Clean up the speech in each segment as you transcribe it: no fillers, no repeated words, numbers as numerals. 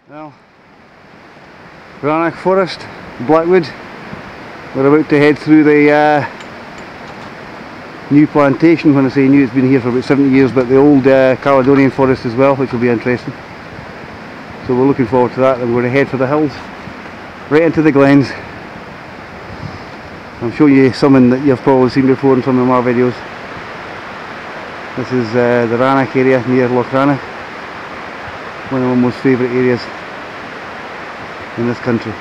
Well, Rannoch Forest, Blackwood. We're about to head through the new plantation. When I say new, it's been here for about 70 years, but the old Caledonian forest as well, which will be interesting. So we're looking forward to that, and we're going to head for the hills, right into the Glens. I'm showing you something that you've probably seen before in some of my videos. This is the Rannoch area near Loch, one of my most favourite areas in this country.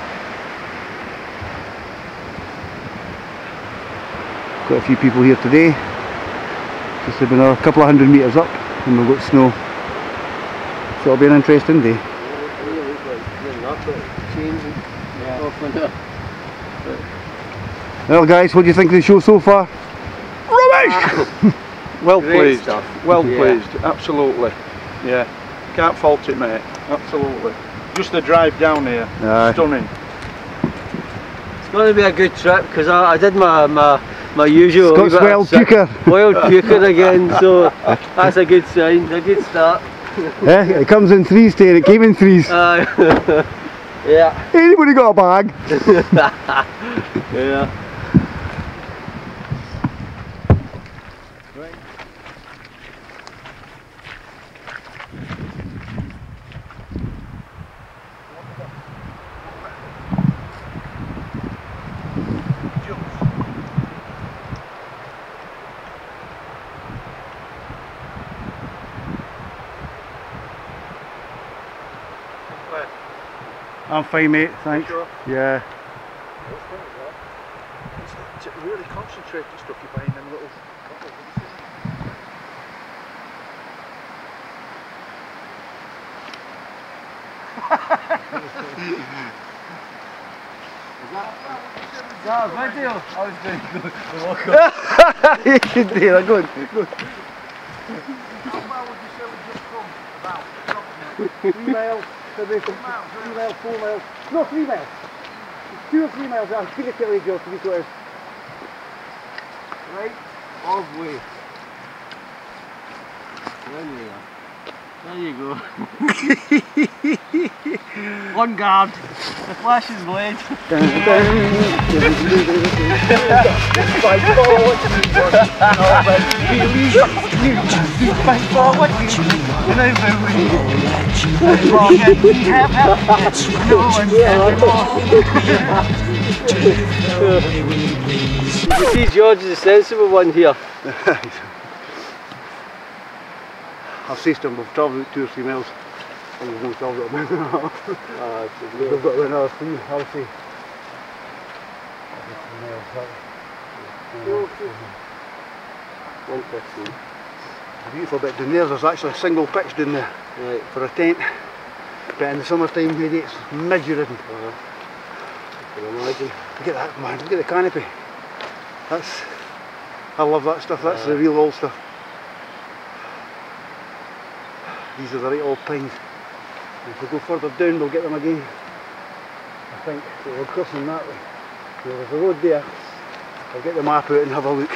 Quite a few people here today. Just about a couple of 100 metres up, and we've got snow. So it'll be an interesting day. Well guys, what do you think of the show so far? Rubbish! Well pleased, well pleased, absolutely. Yeah, can't fault it, mate, absolutely. Just the drive down here, stunning. It's going to be a good trip because I did my usual Scott's wild puker. Wild puker again, so that's a good sign, a good start. Yeah, it comes in threes today, it came in threes. Yeah. Anybody got a bag? Yeah. I'm fine, mate, thanks. Sure? Yeah. It's really concentrated stuff you're buying them little Is that a video? I was doing good. You can do that, good. How far would you say we just come? About 3 miles, 3 miles, 4 miles. No, 3 miles. It's 2 or 3 miles. I'll give it to you, Joe, to be clear. Right of way. There you go. On guard. The flash is blade. Fight forward. Fight forward. You see, George is a sensible one here. I've said to him, we've travelled about 2 or 3 miles. And we've only travelled about a mile and a half. We've got about another 3, I'll say. 3 miles, 115. A beautiful bit down there. There's actually a single pitch down there for a tent. But in the summertime, maybe it's midge-ridden. I can imagine. Look at that, man. Look at the canopy. I love that stuff. That's the real old stuff. These are the right old pines. And if we go further down, we'll get them again. I think so we'll cross them that way. So there's a road there. I'll get the map out and have a look.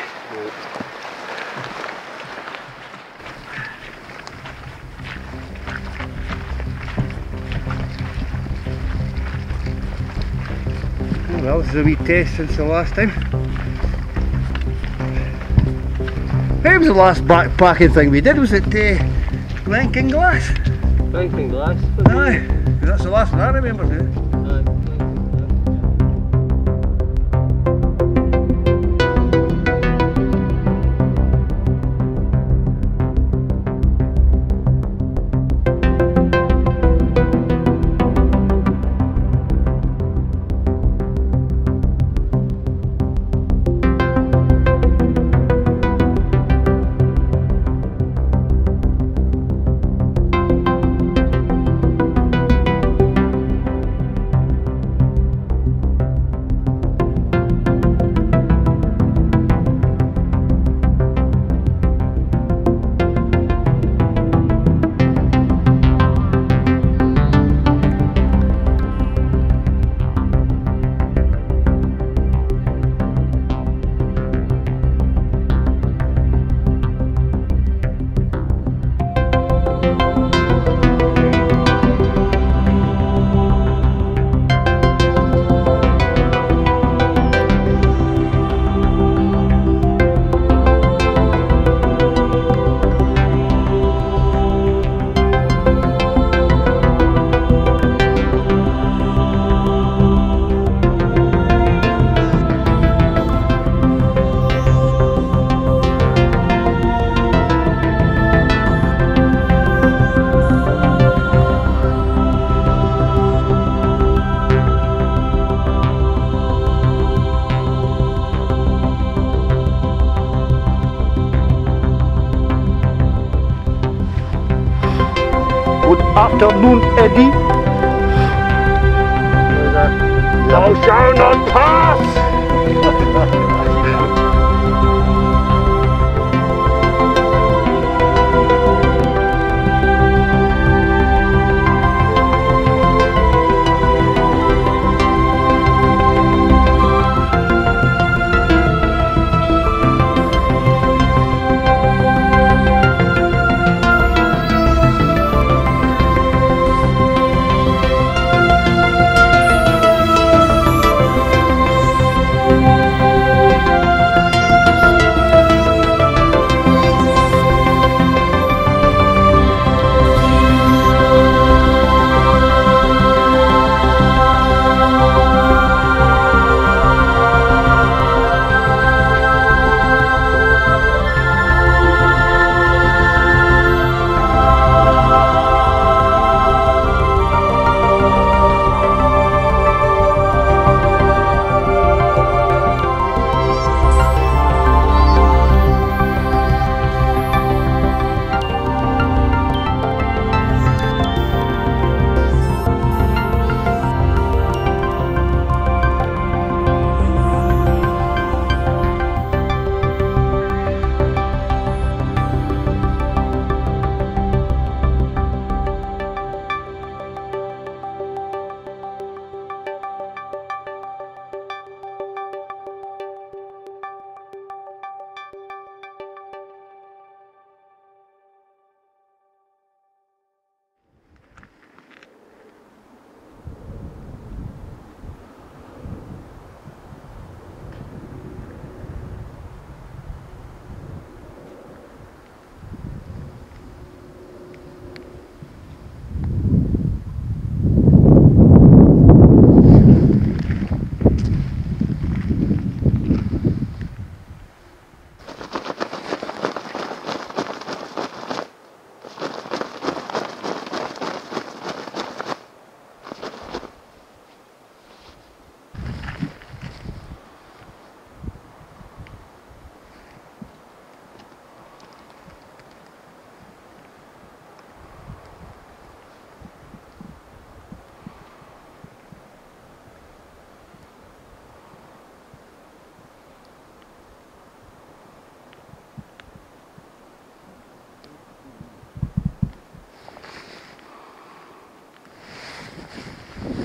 Well, this is a wee test since the last time. It was the last backpacking thing we did, was it Glens? Glass? Aye, that's the last one I remember doing. afternoon, Eddie. Thou shalt not pass!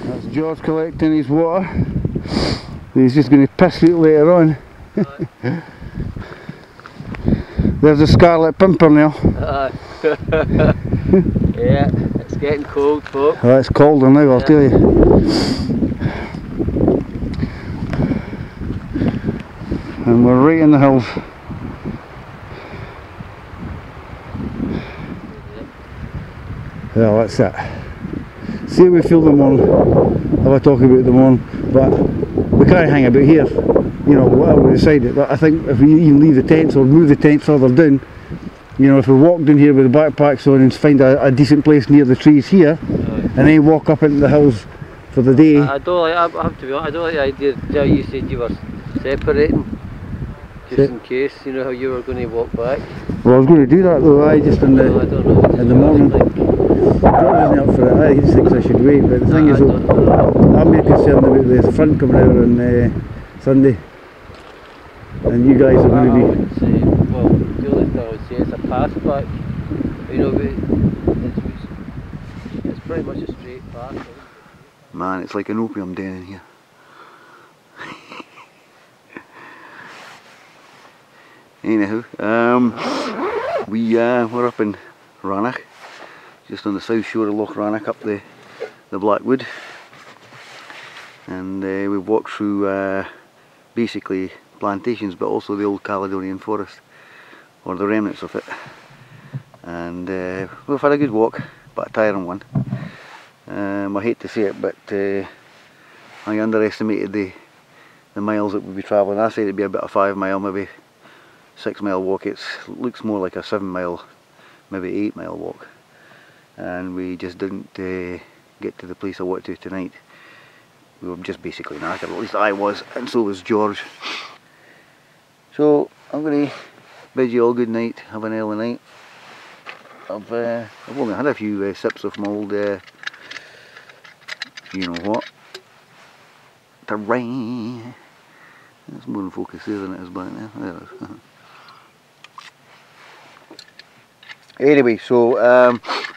That's George collecting his water. He's just going to piss it later on. There's a Scarlet Pimpernel. Yeah, it's getting cold, folks. Oh, it's colder now, I'll tell you. And we're right in the hills. Well, that's it. See how we feel them on, have I talk about them on, but we can't hang about here, you know, whatever we decided. But I think if we even leave the tents or move the tent further down, you know, if we walk down here with the backpacks on and find a decent place near the trees here, and then walk up into the hills for the day. I don't like, I have to be honest, I don't like the idea that you said you were separating, just in case, you know how you were going to walk back. Well, I was going to do that though, just in the morning. George isn't up for it, he just thinks I should wait, but the thing is, I'm more concerned about the front coming out on Sunday, and you guys are going to be... I would say, well, the only thing I would say is a pass back, you know, it's pretty much a straight pass. Man, it's like an opium den in here. Anyhow, we're up in Rannoch, just on the south shore of Loch Rannoch, up the Blackwood, and we've walked through basically plantations, but also the old Caledonian forest, or the remnants of it, and we've had a good walk, but a tiring one. I hate to say it, but I underestimated the miles that we'd be travelling. I said it'd be about a 5 mile, maybe 6 mile walk. It looks more like a 7 mile, maybe 8 mile walk, and we just didn't get to the place I wanted to tonight. We were just basically knackered, at least I was, and so was George. So I'm going to bid you all good night, have an early night, I've only had a few sips of my old, you know what, terrain. It's more in focus there than it is back there. There it is. Anyway, so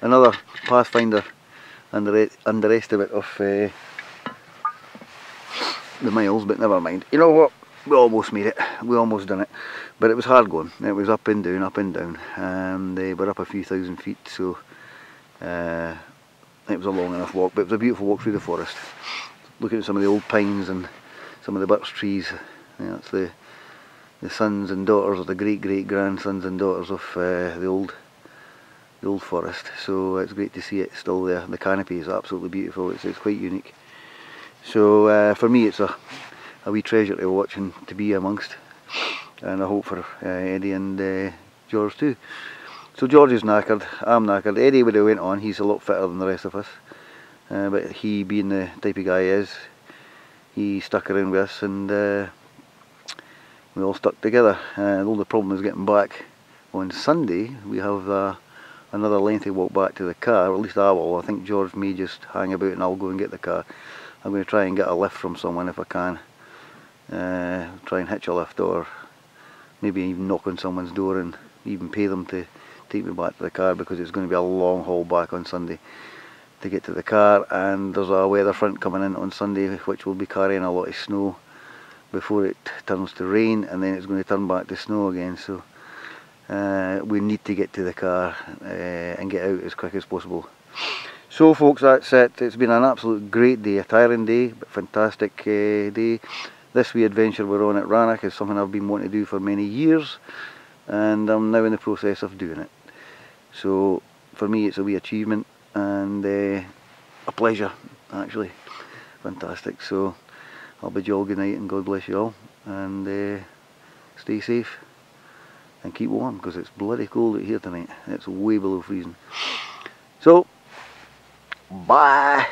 another Pathfinder underestimate of the miles, but never mind. You know what? We almost made it. We almost done it, but it was hard going. It was up and down, and they were up a few thousand feet, so it was a long enough walk. But it was a beautiful walk through the forest. Looking at some of the old pines and some of the birch trees. Yeah, that's the sons and daughters, or the great grandsons and daughters of the old forest. So it's great to see it still there. The canopy is absolutely beautiful. It's quite unique. So for me, it's a wee treasure to watch and to be amongst, and I hope for Eddie and George too. So George is knackered, I'm knackered. Eddie would have went on, he's a lot fitter than the rest of us, but he, being the type of guy he is, he stuck around with us, and we all stuck together. Although the problem is getting back on Sunday. We have another lengthy walk back to the car, or at least I will. I think George may just hang about and I'll go and get the car. I'm going to try and get a lift from someone if I can. Try and hitch a lift, or maybe even knock on someone's door and even pay them to take me back to the car, because it's going to be a long haul back on Sunday to get to the car, and there's a weather front coming in on Sunday which will be carrying a lot of snow before it turns to rain, and then it's going to turn back to snow again. So we need to get to the car and get out as quick as possible. So folks, that's it. It's been an absolute great day, a tiring day, but fantastic day. This wee adventure we're on at Rannoch is something I've been wanting to do for many years, and I'm now in the process of doing it. So for me it's a wee achievement and a pleasure, actually. Fantastic. So I'll bid you all good night and God bless you all, and stay safe and keep warm, because it's bloody cold out here tonight. It's way below freezing. So bye.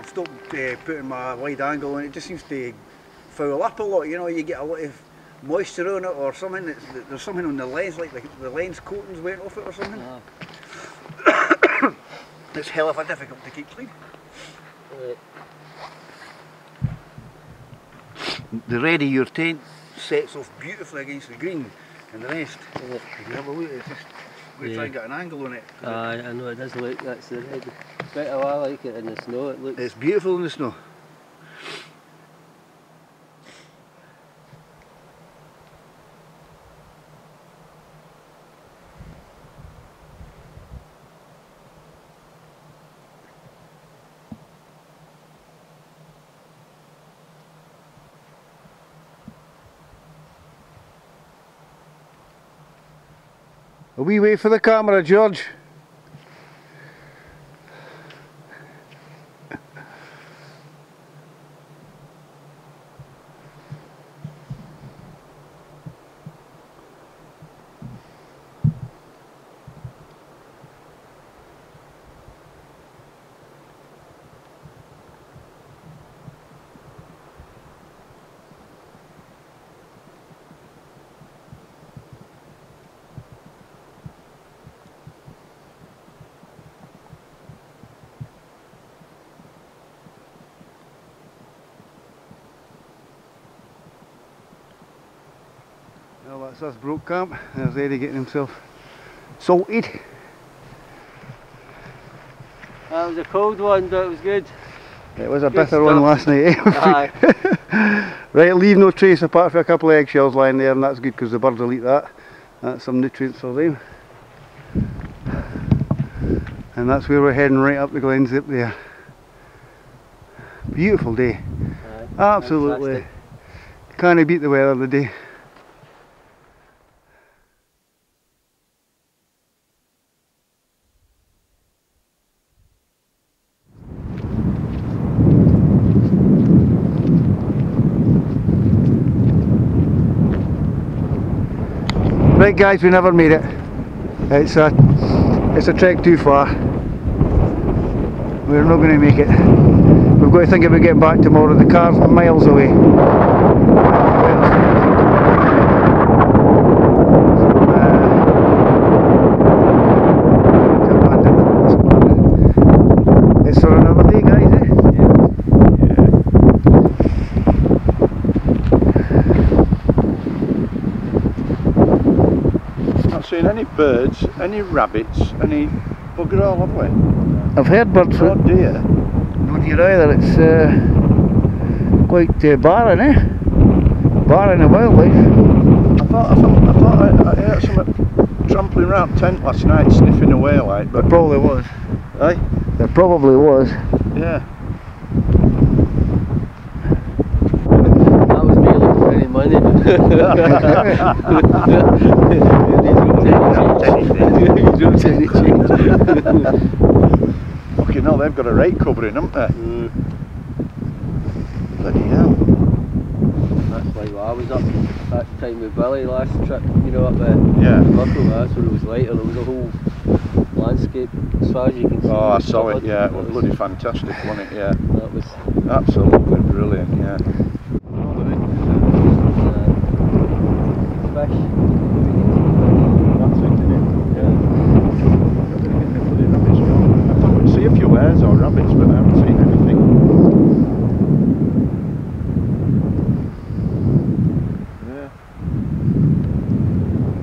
stopped putting my wide angle on it. It just seems to foul up a lot, you know, you get a lot of moisture on it or something. There's something on the lens, like the lens coatings went off it or something. It's hell of a difficult to keep clean. The red of your tent sets off beautifully against the green and the rest. If you have a look, it's just, we try and get an angle on it. Aye, I know it does look, that's the red. It's better, I like it in the snow, it looks... It's beautiful in the snow. A wee wait for the camera, George. Well, that's us broke camp. There's Eddie getting himself salted. That was a cold one, but it was good. It was a bitter one last night, eh? Aye. Right, leave no trace apart from a couple of eggshells lying there, and that's good because the birds will eat that. That's some nutrients for them. And that's where we're heading, right up the Glens up there. Beautiful day. Aye, absolutely. Fantastic. Can't beat the weather today. Right guys, we never made it. It's a trek too far. We're not going to make it. We've got to think about getting back tomorrow. The car's miles away. It's for another day, guys, eh? Seen any birds, any rabbits, any bugger all, have we? I've heard birds. No deer. No deer either. It's quite barren, eh? Barren of wildlife. I thought I heard someone trampling around the tent last night, sniffing away like. But there probably was. Aye? There probably was. Yeah. That was me looking for any money. Fucking hell, they've got a rate covering, haven't they? Bloody hell. That's like what I was up that time with Billy last trip, you know, up there. Yeah. Buckle, that's where it was lighter, there was a whole landscape as far as you can see. Oh, I saw it, yeah, it was bloody fantastic, wasn't it? Yeah. That was absolutely brilliant, yeah. Fish. That's it, isn't it? Yeah. I thought we'd see a few hares or rabbits, but I haven't seen anything. Yeah.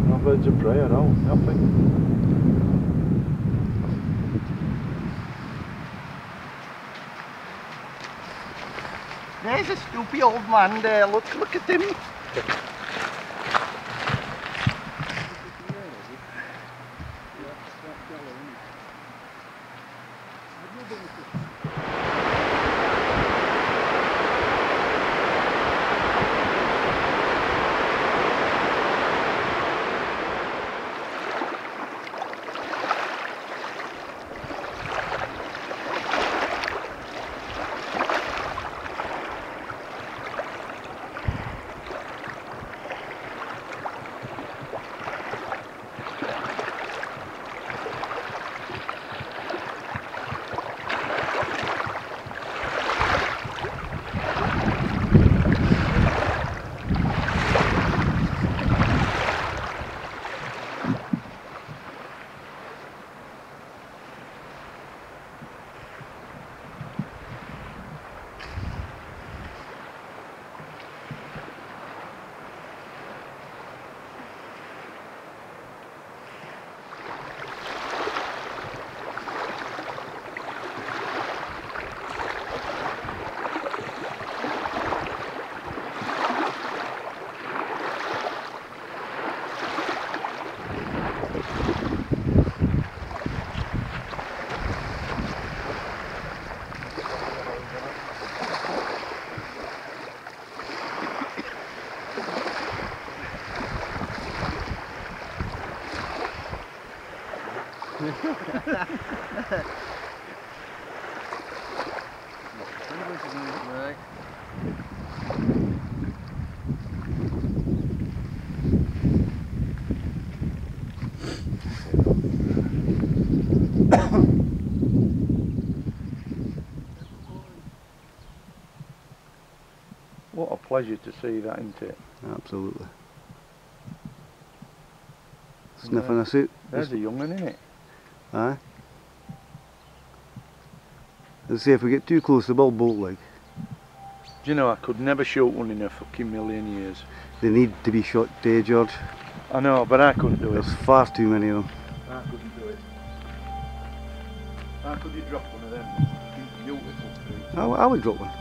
No birds of prey at all, nothing. There's a stupid old man there, look at him. Right. What a pleasure to see that, isn't it? Absolutely. Sniffing a suit. There's a young one, isn't it? Aye. As I say, if we get too close, they will bolt like. Do you know, I could never shoot one in a fucking million years. They need to be shot today, George. I know, but I couldn't do it. There's far too many of them. I couldn't do it. How could you drop one of them? Beautiful trees. I would drop one.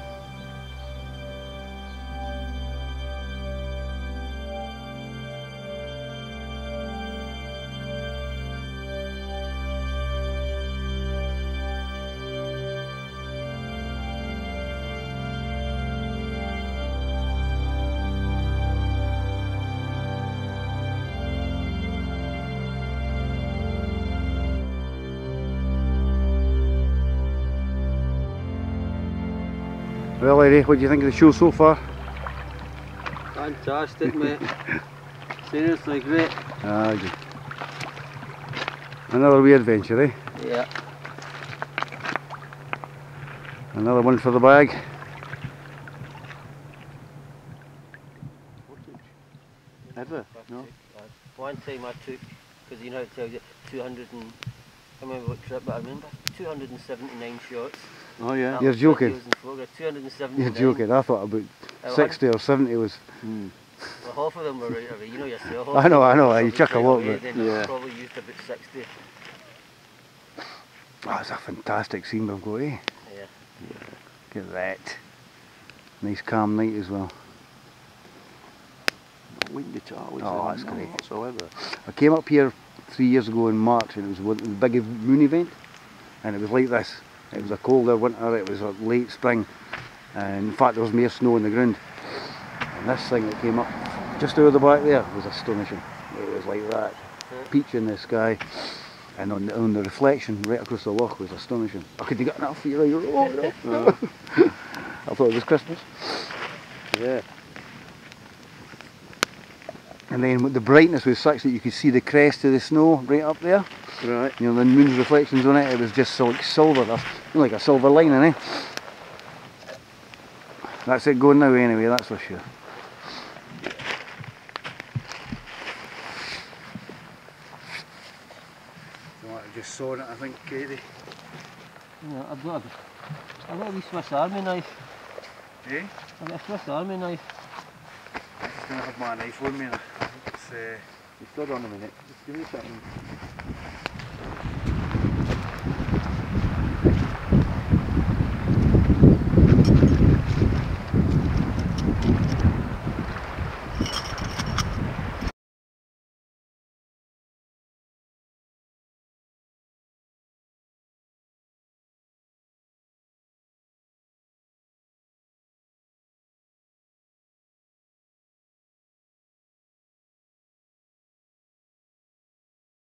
Well, Eddie, what do you think of the show so far? Fantastic, mate. Seriously, great. Ah, good. Another wee adventure, eh? Yeah. Another one for the bag. Ever? No? One time I took, because you know it tells you 200 and, I can't remember what trip, but I remember 279 shots. Oh yeah. That You're was joking. 279. You're joking. I thought about 60 or 70 was. Well, half of them were right away, you know yourself. I know. You chuck a lot, but yeah. Probably used about 60. Oh, it's a fantastic scene we've got, eh? Yeah. Look at that. Nice calm night as well. Not windy at all, Oh, that's great. Whatsoever. I came up here 3 years ago in March, and it was the big moon event, and it was like this. It was a colder winter, it was a late spring, and in fact there was more snow on the ground. And this thing that came up just out of the back there was astonishing. It was like that, peach in the sky, and on the reflection right across the loch was astonishing. I could have got enough for you. Oh, no. I thought it was Christmas. Yeah. And then the brightness was such that you could see the crest of the snow right up there. Right. You know, the moon's reflections on it, it was just so like silver, like a silver lining, eh? That's it going now anyway, that's for sure. You might have just saw it, I think, Katie. Yeah, I've got a wee Swiss Army knife. Eh? I've got a Swiss Army knife. I'm just going to have my knife on me now. It's, You stood on a minute. Just give me a second.